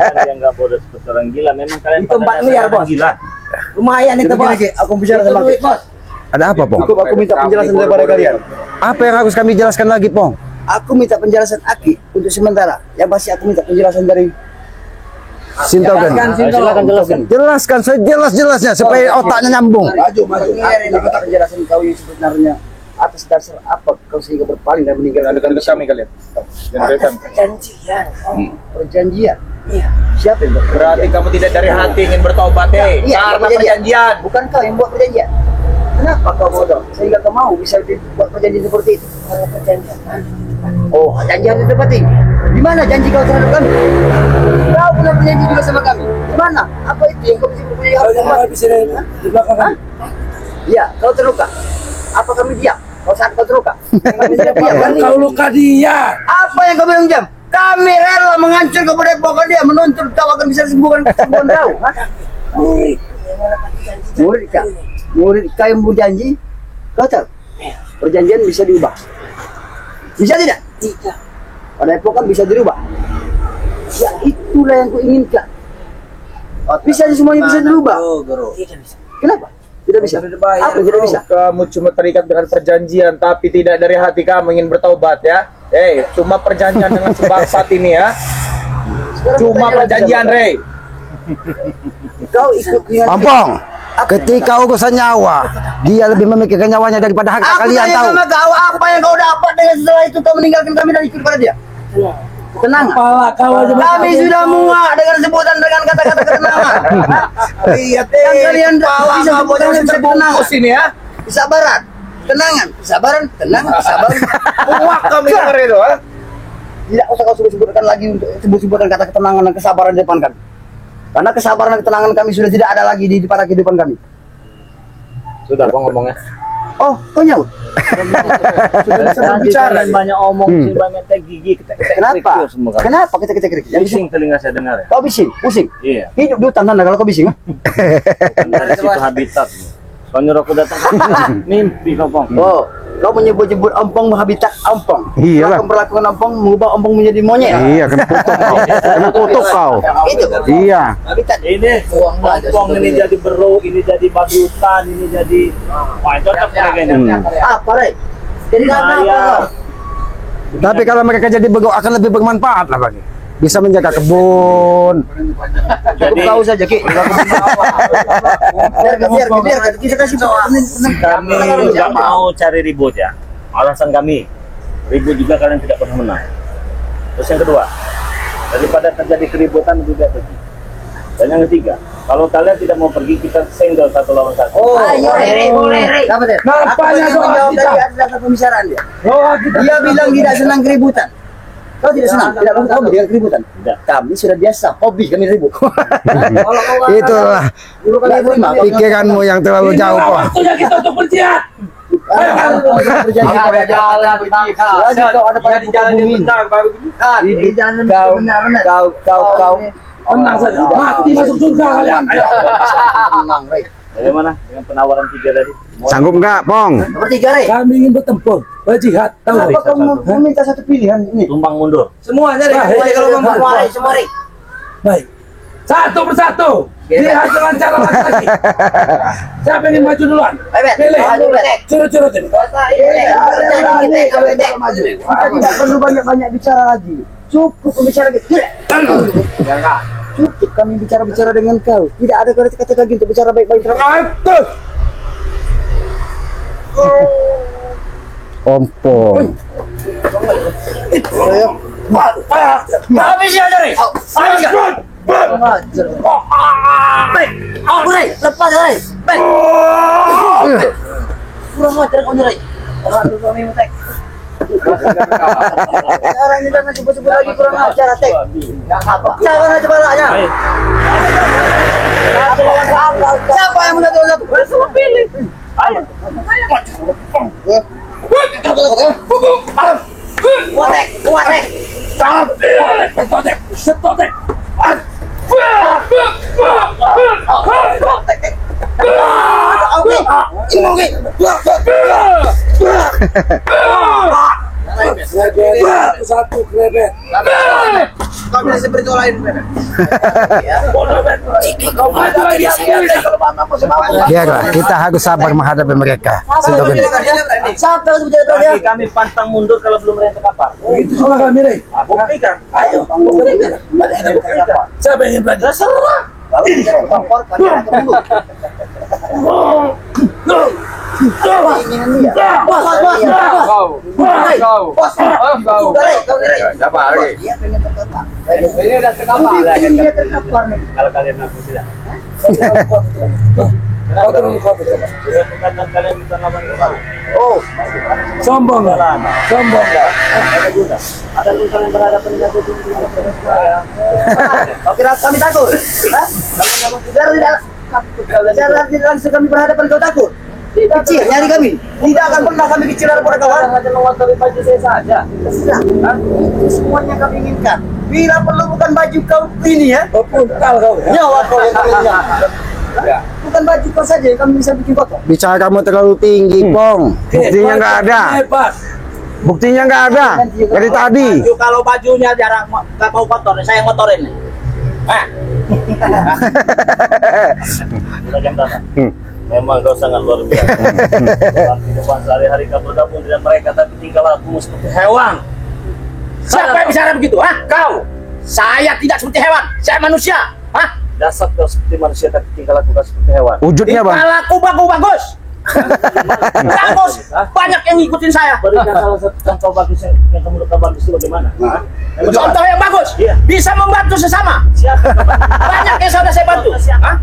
Kalian nggak bodoh seperti orang gila. Memang kalian Itu 4 miliar, Bos. Gila. Lumayan itu, Bos. Aku bicara Itu sama duit, Bos. Ada apa, Pong? Cukup aku minta penjelasan daripada kalian. Apa yang harus kami jelaskan lagi, Pong? Aku minta penjelasan Aki untuk sementara. Yang pasti aku minta penjelasan dari Sintogen. Silakan jelaskan. Jelaskan sejelas-jelasnya supaya otaknya nyambung. Maju. Aku minta penjelasan kau yang sebenarnya atas dasar apa kau sehingga berpaling dan meninggalkan Dekat kami kalian. Jangan dekat kami. perjanjian. Perjanjian. Iya. Siapa yang buat Berarti kamu tidak dari hati ingin bertobat, Iya, karena perjanjian. Bukan kau yang buat perjanjian. Kenapa kau bodoh? Sehingga kau mau bisa buat perjanjian seperti itu? Karena perjanjian. Oh, perjanjian itu penting. Di mana janji kau terhadap kami? Kau pernah berjanji juga sama kami. Di mana? Apa itu yang kau bisa berjanji harus buat? Di belakang kan? Iya, kau terluka. Apa kami diam? Kau saat kau terluka. Kami tidak diam. kan? Kau luka dia. Apa yang kau bilang diam? Kami rela menghancur kepada dia menuntut kau akan bisa sembuhkan kesembuhan kau. Hah? Murid kau. Murid kau yang berjanji. Kau tahu? Perjanjian bisa diubah. Bisa tidak? Tidak. Pada epokan bisa dirubah. Ya itulah yang kuinginkan. Bisa semuanya bisa dirubah. Tidak bisa. Kenapa? Tidak bisa. Apa yang tidak bisa? Kamu cuma terikat dengan perjanjian, tapi tidak dari hati kamu ingin bertobat, ya. Cuma perjanjian dengan sebangsat ini, ya. Cuma perjanjian, Rey. Kau ikut dengan Pampong, ketika urusan nyawa, dia lebih memikirkan nyawanya daripada harta. aku Kalian tanya tahu. sama kau apa yang kau dapat dengan setelah itu kau meninggalkan kami dan ikut pada dia. Tenang. Kepala kau aja. Kami sudah muak dengan sebutan dengan kata-kata ketenangan. Lihat, Yang kalian bisa sebutkan bisa tenang. sini, ya. Kesabaran, tenangan, kesabaran, tenang, kesabaran. Muak kami dengar itu, ha? Tidak usah kau sebutkan lagi untuk sebut-sebutkan kata ketenangan dan kesabaran di depan kami. Karena kesabaran dan ketenangan kami sudah tidak ada lagi di depan kehidupan kami. Sudah, Bang, ngomongnya. Oh, kau nyaut. Sudah bicara. Banyak omong, sih, banyak teh gigi. Kenapa? Kenapa kita krik? Pusing telinga saya dengar, ya. Kau bising, pusing. Iya. Hidup di hutan tanda kalau kau bising. Dari situ habitat. Soalnya aku datang mimpi kau, Bang. Oh, kau menyebut-nyebut ompong menghabitat ompong. Iyalah. Kau memperlakukan ompong mengubah ompong menjadi monyet. Iya, kena kutuk kau. Kena kutuk kau. Itu. Iya. Habitat. Ini ompong ini jadi beru, ini jadi babi hutan, ini jadi wah cocok mereka ini. Apa, Rey? Jadi karena apa kau? Tapi kalau mereka jadi bego akan lebih bermanfaat lah bagi. Bisa menjaga kebun. Cukup kau saja, Ki. Biar kita kasih Kami nggak mau cari ribut, ya. Alasan kami ribut juga kalian tidak pernah menang. Terus yang kedua, daripada terjadi keributan lebih baik pergi. Dan yang ketiga, kalau kalian tidak mau pergi, kita single satu lawan satu. Oh, boleh. Dapat ya? Nampaknya Apa doa yang kita. dari atas dasar pembicaraan dia? Doa kita. Dia bilang tidak senang keributan. Kau tidak senang? Tidak kamu dengan keributan? Tidak. Kami sudah biasa, hobi kami ribut. Itulah pikiranmu yang terlalu jauh kok. Waktunya kita untuk berjihad. Berjanji pada jalan lagi kau ada pada buka bumi. Di jalan benar-benar. Kau Tenang saja. Mati masuk surga kalian. Ayo. Tenang, Rey. Bagaimana dengan penawaran 3 tadi? Sanggup nggak, Pong? Nomor 3, Rey. Kami ingin bertempur, berjihad, tahu Mari. nggak? Apa kamu meminta satu pilihan ini? Tumbang mundur. Semuanya, Rey. Semuanya kalau ngomong. Semua, Rey. Semua, Rey. Baik. Satu persatu. Lihat dengan cara laki-laki. Siapa yang ingin maju duluan? Pilih. Maju, Bet. Curut-curutin. Kita tidak perlu banyak-banyak bicara lagi. Cukup bicara gitu. Cukup kami bicara-bicara dengan kau. Tidak ada kata-kata lagi untuk bicara baik-baik. Atus. Ompong. Habis ya, Rey. Habis ya. Rey, lepas, Rey. Baik. Kurang ajar kau nih, Rey. Aduh, kami mutek. Sekarang ini jangan sebut-sebut lagi kurang ajar, Tek. Jangan aja balanya. Siapa yang menang satu? Semua pilih. Ayo. Kuat, Tek. Setotek. Satu krebet. Kau bisa seperti orang lain, Bet. Biarlah, kita harus sabar menghadapi mereka. Sintokan. Siapa yang bicara dia? Kaki kami pantang mundur kalau belum mereka kapal. Itu semua kami, Rey. Buktikan. Ayo. Siapa yang ingin belajar? Kalau kalian aku tidak. Kalian bisa lawan kembali. Sombong nggak? Sombong nggak? Ada urusan yang berhadapan dengan Kau kira kami takut? Hah? Biar tidak langsung kami berhadapan kau takut? Kecil, nyari kami. Tidak akan pernah kami kecil daripada kawan. hanya mengotori baju saya saja. Sudah. Itu semuanya kami inginkan. Bila perlu bukan baju kau ini ya. Oh, puntal kau. Nyawa kau yang kami inginkan. Bukan baju kau saja yang kami bisa bikin kotor. Bicara kamu terlalu tinggi, Pong. Buktinya nggak ada. Hebat. Buktinya nggak ada. Dari tadi. Kalau bajunya jarang kau kotor, saya ngotorin. Juragan Tanah. Memang kau sangat luar biasa. Dalam kehidupan sehari-hari kau bergabung dengan mereka, tapi tinggal aku seperti hewan. Siapa yang bicara begitu? Kau? Saya tidak seperti hewan. Saya manusia. Dasar kau seperti manusia, tapi tinggal aku seperti hewan. Wujudnya, Bang. Tingkah laku bagus. Bagus. Banyak yang ngikutin saya. Berikan salah satu contoh bagus yang menurut kau bagus itu bagaimana? Contoh yang bagus. Iya. Bisa membantu sesama. Siapa? Banyak yang sudah saya bantu. Siapa?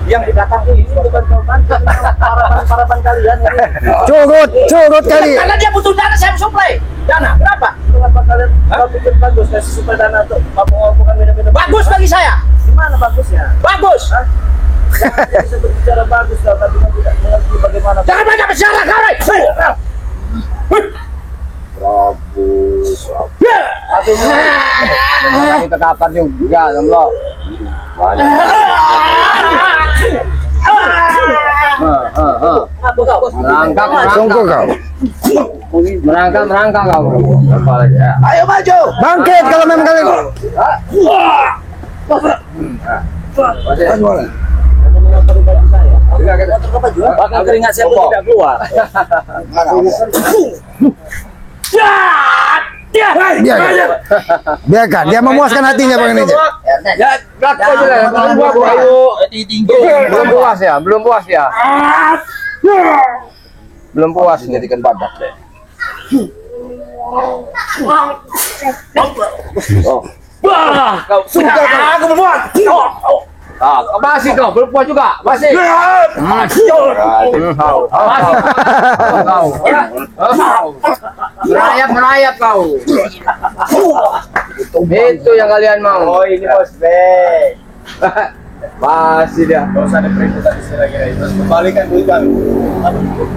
Yang didatangi ini bukan kau bantu, harapan kalian. Curut kali. Karena dia butuh dana, saya suplai dana. Kenapa? Kenapa kalian kau pikir bagus kasih supaya dana untuk bukan minum-minum? Bagus bagi saya. Gimana bagusnya? Bagus. Jangan bisa berbicara bagus kalau tapi kau tidak mengerti bagaimana. Jangan banyak bicara kau. Kita kapan juga, Jomblo. Tunggu kau. Merangkak kau. Ayo maju. Bangkit kalau memang kalian. Bahkan keringat saya pun tidak keluar. Biarkan, dia memuaskan hatinya, Bang Nija. Belum puas ya, belum puas ya. Belum puas jadikan badak deh. Kau sudah aku membuat. Masih kau, belum puas juga, masih. Merayap kau. Itu yang kalian mau. Oh ini bos B. Masih dia. Gak usah ada perintah lagi. Kembalikan duit kami.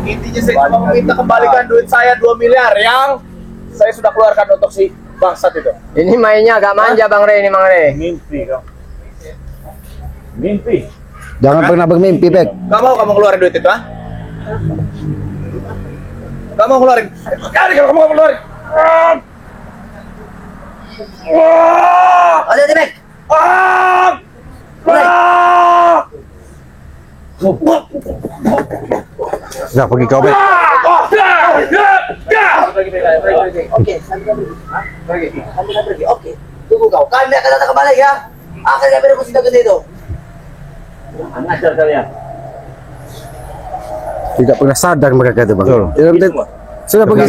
Intinya saya cuma meminta kembalikan duit saya 2 miliar yang saya sudah keluarkan untuk si bangsat itu. Ini mainnya agak manja Bang Rey, ini Bang Rey. Mimpi kau. Mimpi. Jangan pernah bermimpi, Bek. Gak mau kamu keluarin duit itu, ah? Gak mau keluarin. Kali kalau kamu gak mau keluarin. Ada Bek. Sudah pergi kau, Bek. Oke, pergi. Oke. Tunggu kau. Kami akan datang kembali ya. Akan kami beres sidang itu. Ngajar kalian. Tidak pernah sadar mereka itu, Bang. Sudah pergi.